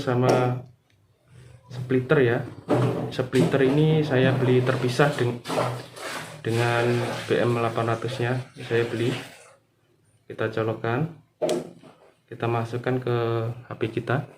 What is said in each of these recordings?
sama splitter ya. Splitter ini saya beli terpisah dengan BM800 nya saya beli. Kita colokkan, kita masukkan ke HP kita.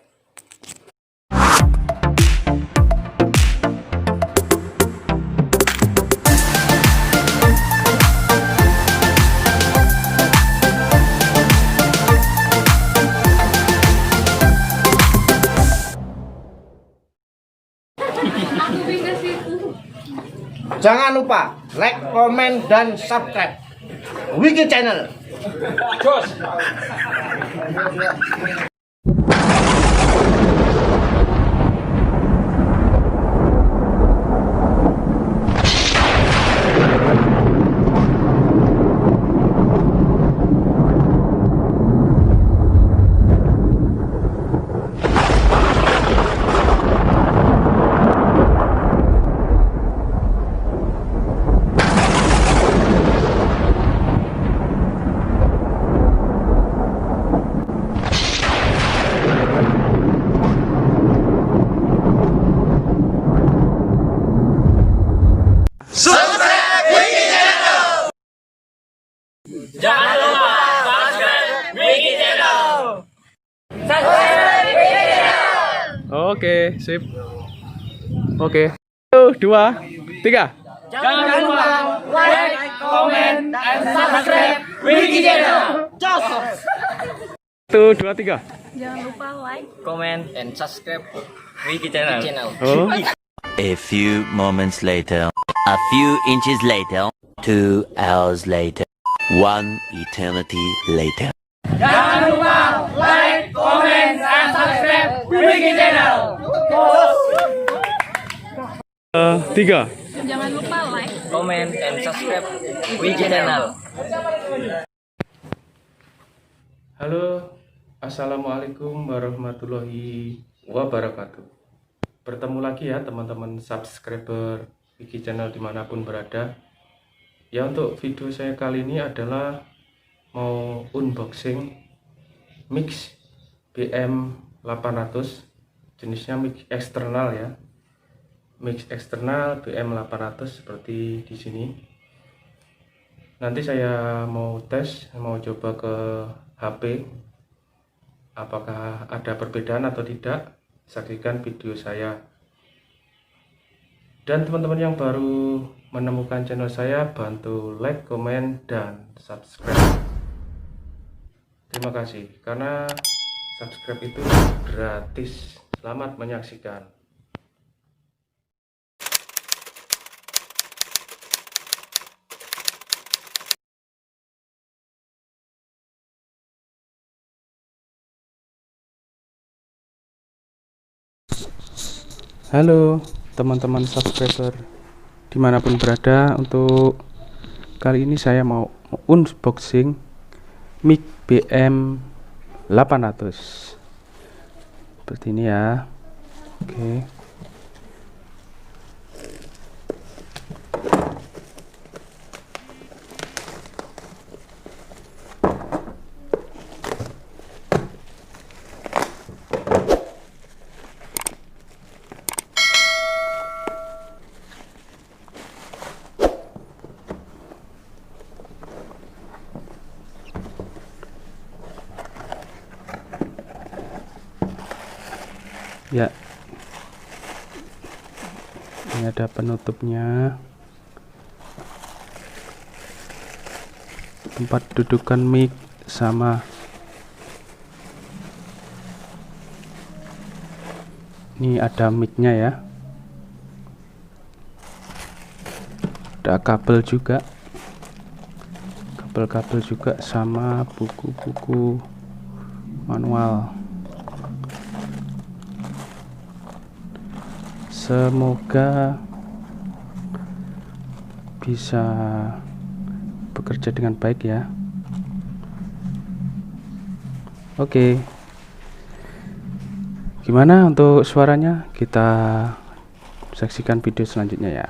Jangan lupa like, komen, dan subscribe Wiki Channel. Jangan lupa subscribe Wiki Channel. Subscribe Wiki Channel. Oke, sip. Oke. 1, 2, 3. Jangan lupa like, comment, dan subscribe Wiki Channel. 1, 2, 3. Jangan lupa like, Comment, and subscribe Wiki Channel. Oh. A few moments later, a few inches later, 2 hours later, 1 eternity later. Jangan lupa like, comment, dan subscribe Wiki Channel. 3. jangan lupa like, Comment, and subscribe Wiki Channel. Halo, assalamualaikum warahmatullahi wabarakatuh. Bertemu lagi ya teman-teman subscriber Wiki Channel dimanapun berada. Ya, untuk video saya kali ini adalah mau unboxing mix BM800, jenisnya mix eksternal ya. Mix eksternal BM800 seperti di sini. Nanti saya mau tes, mau coba ke HP apakah ada perbedaan atau tidak. Saksikan video saya. Dan teman-teman yang baru menemukan channel saya, bantu like, komen, dan subscribe. Terima kasih, karena subscribe itu gratis. Selamat menyaksikan. Halo teman-teman subscriber dimanapun berada. Untuk kali ini saya mau unboxing mic BM800 seperti ini ya. Oke. Ya, ini ada penutupnya, tempat dudukan mic, sama ini ada micnya ya, ada kabel juga, kabel juga, sama buku-buku manual. Semoga bisa bekerja dengan baik ya. Oke. Gimana untuk suaranya? Kita saksikan video selanjutnya ya.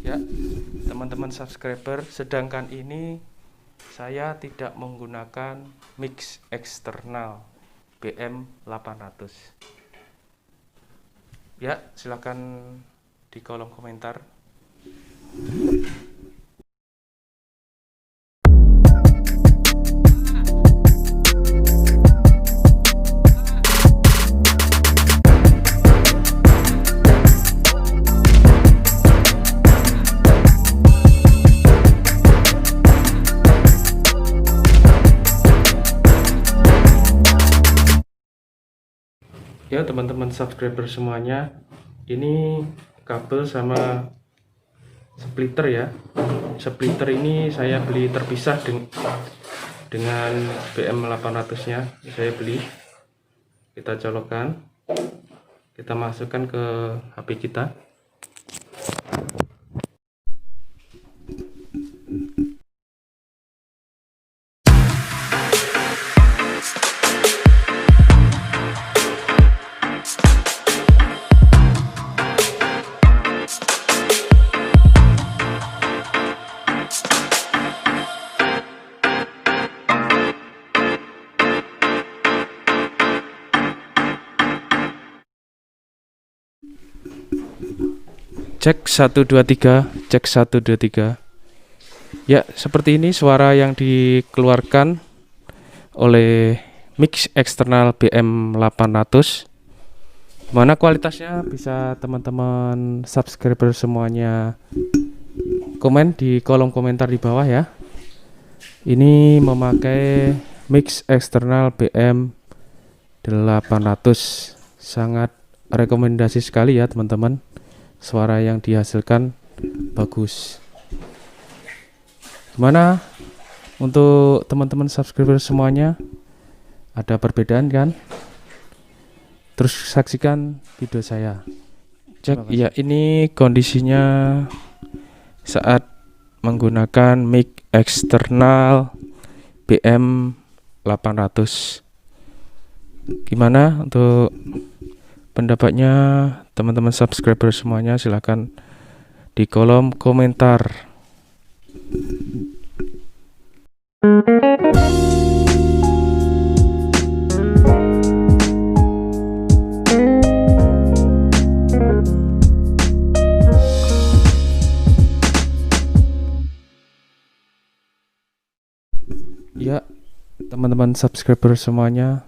ya teman-teman subscriber, sedangkan ini saya tidak menggunakan mix eksternal BM800 ya. Silakan di kolom komentar. Ya teman-teman subscriber semuanya, ini kabel sama splitter ya. Splitter ini saya beli terpisah dengan BM800 nya, saya beli. Kita colokkan, kita masukkan ke HP kita. Cek 1 2 3, cek 1 2 3. Ya, seperti ini suara yang dikeluarkan oleh mix eksternal BM800. Mana kualitasnya bisa teman-teman subscriber semuanya komen di kolom komentar di bawah ya. Ini memakai mix eksternal BM800. Sangat rekomendasi sekali ya teman-teman. Suara yang dihasilkan bagus. Gimana untuk teman-teman subscriber semuanya? Ada perbedaan kan? Terus saksikan video saya. Cek ya, ini kondisinya saat menggunakan mic eksternal BM800. Gimana untuk pendapatnya teman-teman subscriber semuanya? Silahkan di kolom komentar. Ya teman-teman subscriber semuanya,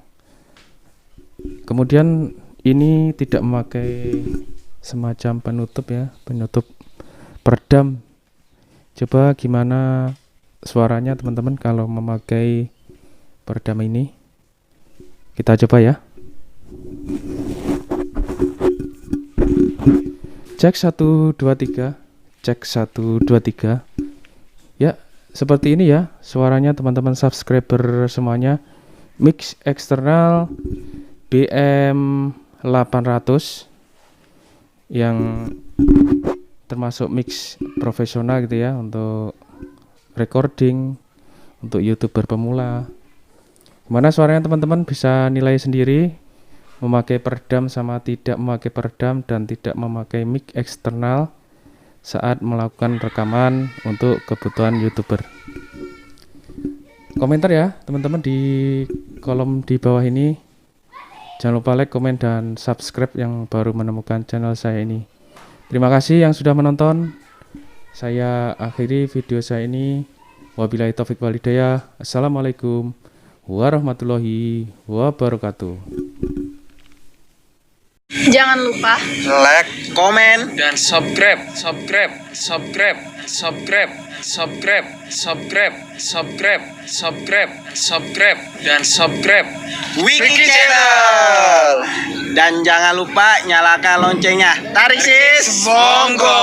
kemudian ini tidak memakai semacam penutup ya, penutup peredam. Coba gimana suaranya teman-teman kalau memakai peredam ini. Kita coba ya. Cek 1 2 3, cek 1 2 3. Ya, seperti ini ya suaranya teman-teman subscriber semuanya. Mix eksternal BM800 yang termasuk mix profesional gitu ya, untuk recording, untuk YouTuber pemula. Gimana suaranya teman-teman bisa nilai sendiri, memakai peredam sama tidak memakai peredam dan tidak memakai mic eksternal saat melakukan rekaman untuk kebutuhan YouTuber. Komentar ya teman-teman di kolom di bawah ini. Jangan lupa like, komen, dan subscribe yang baru menemukan channel saya ini. Terima kasih yang sudah menonton. Saya akhiri video saya ini. Wabillahi taufik wal hidayah. Assalamualaikum warahmatullahi wabarakatuh. Jangan lupa Like, komen, Dan subscribe Wiki Channel. Dan jangan lupa nyalakan loncengnya. Tarik sis, monggo.